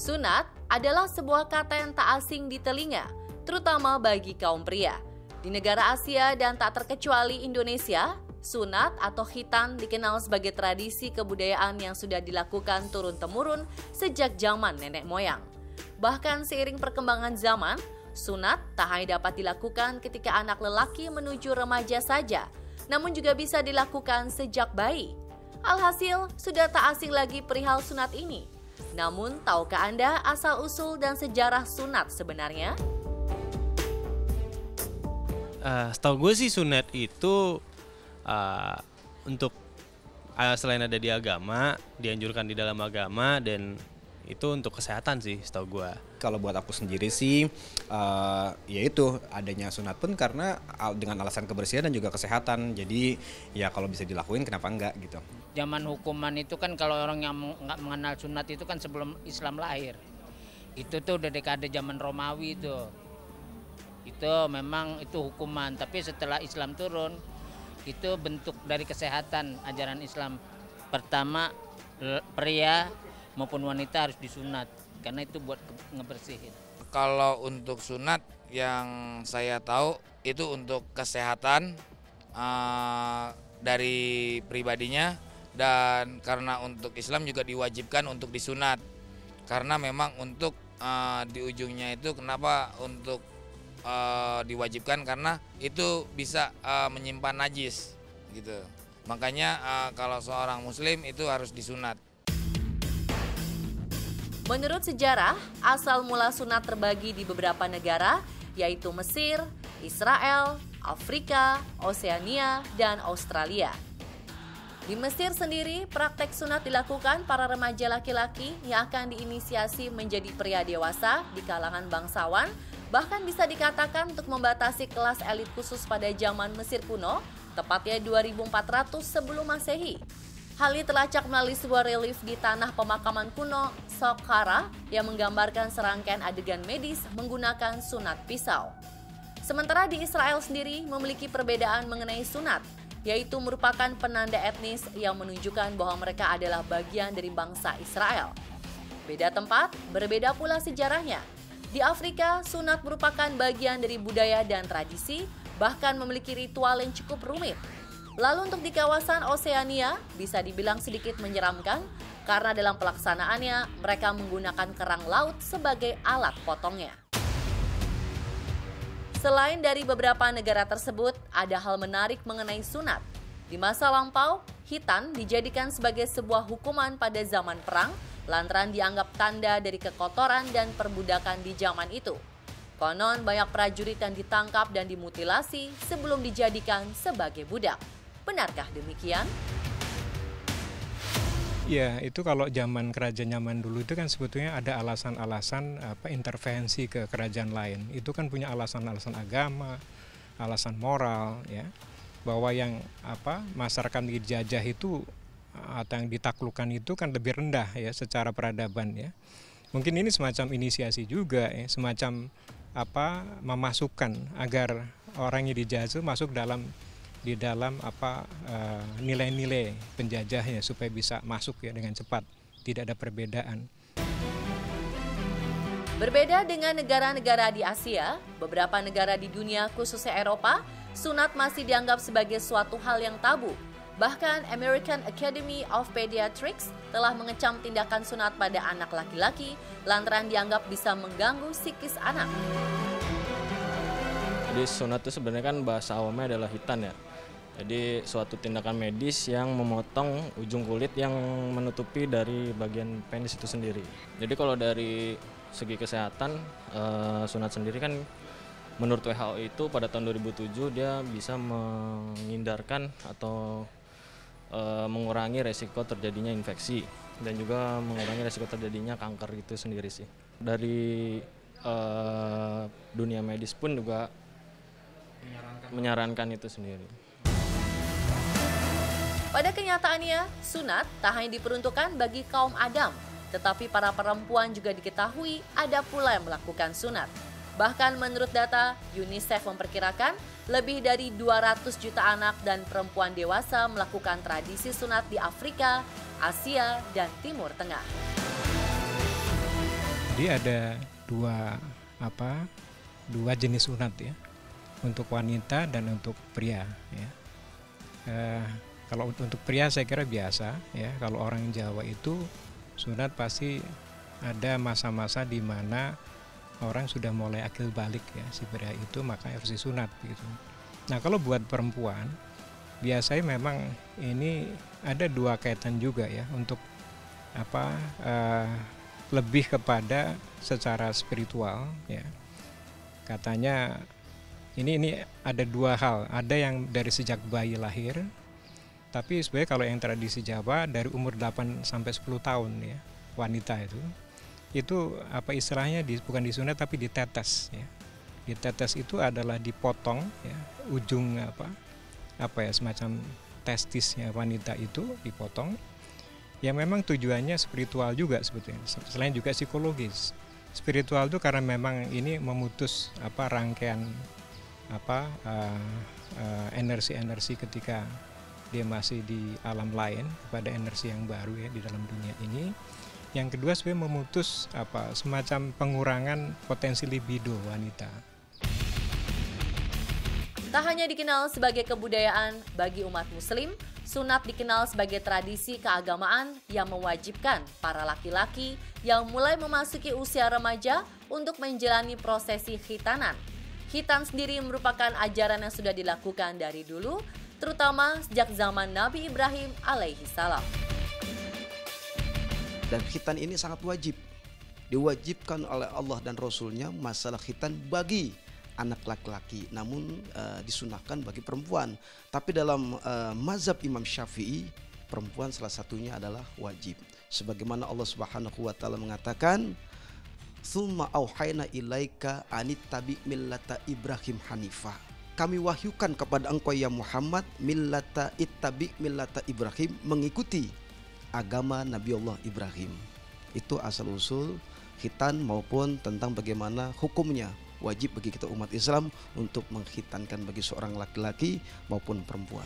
Sunat adalah sebuah kata yang tak asing di telinga, terutama bagi kaum pria. Di negara Asia dan tak terkecuali Indonesia, sunat atau khitan dikenal sebagai tradisi kebudayaan yang sudah dilakukan turun-temurun sejak zaman nenek moyang. Bahkan seiring perkembangan zaman, sunat tak hanya dapat dilakukan ketika anak lelaki menuju remaja saja, namun juga bisa dilakukan sejak bayi. Alhasil, sudah tak asing lagi perihal sunat ini. Namun, tahukah Anda asal-usul dan sejarah sunat sebenarnya? Setahu gue sih sunat itu untuk selain ada di agama, dianjurkan di dalam agama, dan itu untuk kesehatan sih setahu gue. Kalau buat aku sendiri sih, ya itu adanya sunat pun karena dengan alasan kebersihan dan juga kesehatan. Jadi ya kalau bisa dilakuin kenapa enggak gitu. Zaman hukuman itu kan kalau orang yang nggak mengenal sunat itu kan sebelum Islam lahir. Itu tuh udah dekade zaman Romawi itu. Itu memang itu hukuman. Tapi setelah Islam turun, itu bentuk dari kesehatan ajaran Islam. Pertama, pria maupun wanita harus disunat karena itu buat ngebersihin. Kalau untuk sunat yang saya tahu itu untuk kesehatan dari pribadinya, dan karena untuk Islam juga diwajibkan untuk disunat karena memang untuk di ujungnya itu kenapa untuk diwajibkan karena itu bisa menyimpan najis gitu. Makanya kalau seorang muslim itu harus disunat. Menurut sejarah, asal mula sunat terbagi di beberapa negara, yaitu Mesir, Israel, Afrika, Oseania, dan Australia. Di Mesir sendiri, praktek sunat dilakukan para remaja laki-laki yang akan diinisiasi menjadi pria dewasa di kalangan bangsawan, bahkan bisa dikatakan untuk membatasi kelas elit khusus pada zaman Mesir kuno, tepatnya 2400 sebelum Masehi. Hal ini terlacak melalui sebuah relief di tanah pemakaman kuno Saqqara yang menggambarkan serangkaian adegan medis menggunakan sunat pisau. Sementara di Israel sendiri memiliki perbedaan mengenai sunat, yaitu merupakan penanda etnis yang menunjukkan bahwa mereka adalah bagian dari bangsa Israel. Beda tempat, berbeda pula sejarahnya. Di Afrika, sunat merupakan bagian dari budaya dan tradisi, bahkan memiliki ritual yang cukup rumit. Lalu untuk di kawasan Oseania, bisa dibilang sedikit menyeramkan karena dalam pelaksanaannya mereka menggunakan kerang laut sebagai alat potongnya. Selain dari beberapa negara tersebut, ada hal menarik mengenai sunat. Di masa lampau, khitan dijadikan sebagai sebuah hukuman pada zaman perang, lantaran dianggap tanda dari kekotoran dan perbudakan di zaman itu. Konon banyak prajurit yang ditangkap dan dimutilasi sebelum dijadikan sebagai budak. Benarkah demikian? Ya, itu kalau zaman kerajaan zaman dulu itu kan sebetulnya ada alasan-alasan intervensi ke kerajaan lain. Itu kan punya alasan-alasan agama, alasan moral, ya, bahwa yang masyarakat dijajah itu atau yang ditaklukkan itu kan lebih rendah ya secara peradaban ya. Mungkin ini semacam inisiasi juga ya, semacam memasukkan agar orang yang dijajah masuk di dalam nilai-nilai penjajahnya supaya bisa masuk ya dengan cepat, tidak ada perbedaan. Berbeda dengan negara-negara di Asia, beberapa negara di dunia khususnya Eropa, sunat masih dianggap sebagai suatu hal yang tabu. Bahkan American Academy of Pediatrics telah mengecam tindakan sunat pada anak laki-laki lantaran dianggap bisa mengganggu psikis anak. Jadi sunat itu sebenarnya kan bahasa awamnya adalah khitan ya. Jadi suatu tindakan medis yang memotong ujung kulit yang menutupi dari bagian penis itu sendiri. Jadi kalau dari segi kesehatan, sunat sendiri kan menurut WHO itu pada tahun 2007 dia bisa menghindarkan atau mengurangi resiko terjadinya infeksi dan juga mengurangi resiko terjadinya kanker itu sendiri sih. Dari dunia medis pun juga menyarankan itu sendiri. Pada kenyataannya, sunat tak hanya diperuntukkan bagi kaum Adam, tetapi para perempuan juga diketahui ada pula yang melakukan sunat. Bahkan menurut data, UNICEF memperkirakan lebih dari 200 juta anak dan perempuan dewasa melakukan tradisi sunat di Afrika, Asia, dan Timur Tengah. Jadi ada dua jenis sunat ya, untuk wanita dan untuk pria ya. Kalau untuk pria saya kira biasa ya. Kalau orang Jawa itu sunat pasti ada masa-masa di mana orang sudah mulai akil balik ya, si pria itu maka harus disunat gitu. Nah kalau buat perempuan biasanya memang ini ada dua kaitan juga ya, untuk lebih kepada secara spiritual ya. Katanya ini ada dua hal, ada yang dari sejak bayi lahir, tapi sebenarnya kalau yang tradisi Jawa dari umur 8 sampai 10 tahun ya, wanita itu istilahnya bukan disunat tapi ditetes ya. Ditetes itu adalah dipotong ya, ujung semacam testisnya wanita itu dipotong. Ya memang tujuannya spiritual juga sebetulnya, selain juga psikologis. Spiritual itu karena memang ini memutus rangkaian energi-energi ketika dia masih di alam lain kepada energi yang baru ya di dalam dunia ini. Yang kedua sebenarnya memutus semacam pengurangan potensi libido wanita. Tak hanya dikenal sebagai kebudayaan bagi umat muslim, sunat dikenal sebagai tradisi keagamaan yang mewajibkan para laki-laki yang mulai memasuki usia remaja untuk menjalani prosesi khitanan. Khitan sendiri merupakan ajaran yang sudah dilakukan dari dulu, terutama sejak zaman Nabi Ibrahim alaihi salam. Dan khitan ini sangat wajib, diwajibkan oleh Allah dan Rasulnya masalah khitan bagi anak laki-laki, namun disunahkan bagi perempuan. Tapi dalam mazhab Imam Syafi'i, perempuan salah satunya adalah wajib. Sebagaimana Allah Subhanahu wa taala mengatakan, "Tsumma auhayna ilaika anittabi millata Ibrahim hanifa." Kami wahyukan kepada engkau ya Muhammad millata Ibrahim, mengikuti agama Nabi Allah Ibrahim. Itu asal usul khitan maupun tentang bagaimana hukumnya. Wajib bagi kita umat Islam untuk mengkhitankan bagi seorang laki-laki maupun perempuan.